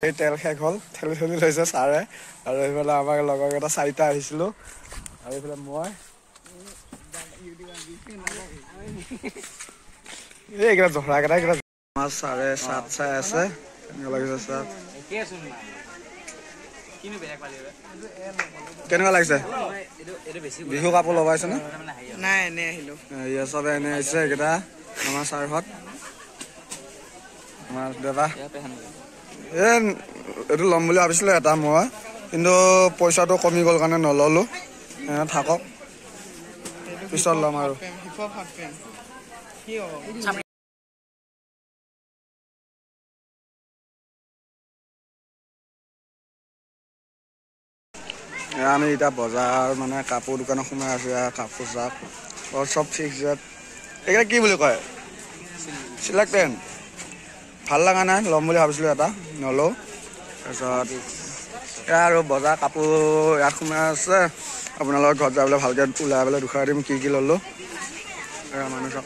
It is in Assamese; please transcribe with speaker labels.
Speaker 1: এই তেল শেষ হ'ল ঠেলি ঠেলি লৈছে ছাৰে আৰু এইফালে আমাৰ লগৰকেইটা চাৰিটা আহিছিলোঁ আৰু এইফালে মই এইকেইটা জহৰাকেইটা এইকেইটা আমাৰ ছাৰে চাট চাই আছে কেনেকুৱা লাগিছে চাট কেনেকুৱা লাগিছে বিহু কাপোৰ লগাইছেনে
Speaker 2: নাই এনে আহিলো
Speaker 1: চবে এনে আহিছে এইকেইটা আমাৰ ছাৰহঁত আমাৰ দাদা এইটো ল'ম বুলি ভাবিছিলোঁ এটা মই কিন্তু পইচাটো কমি গ'ল কাৰণে নল'লোঁ থাকক পিছত ল'ম আৰু আমি এতিয়া বজাৰ মানে কাপোৰ দোকানত সোমাই আছোঁ কাপোৰ চাপ চব ফিক্স ৰেট এইকেইটা কি বুলি কয় চিলেক্ট পেণ্ট ভাল লগা নাই ল'ম বুলি ভাবিছিলোঁ এটা নলওঁ তাৰপিছত এয়া আৰু বজাৰ কাপোৰ ইয়াত সোমাই আছে আপোনালোকৰ ঘৰত যাবলৈ ভালকৈ ওলাই পেলাই দেখুৱাই দিম কি ল'লোঁ মানুহ চব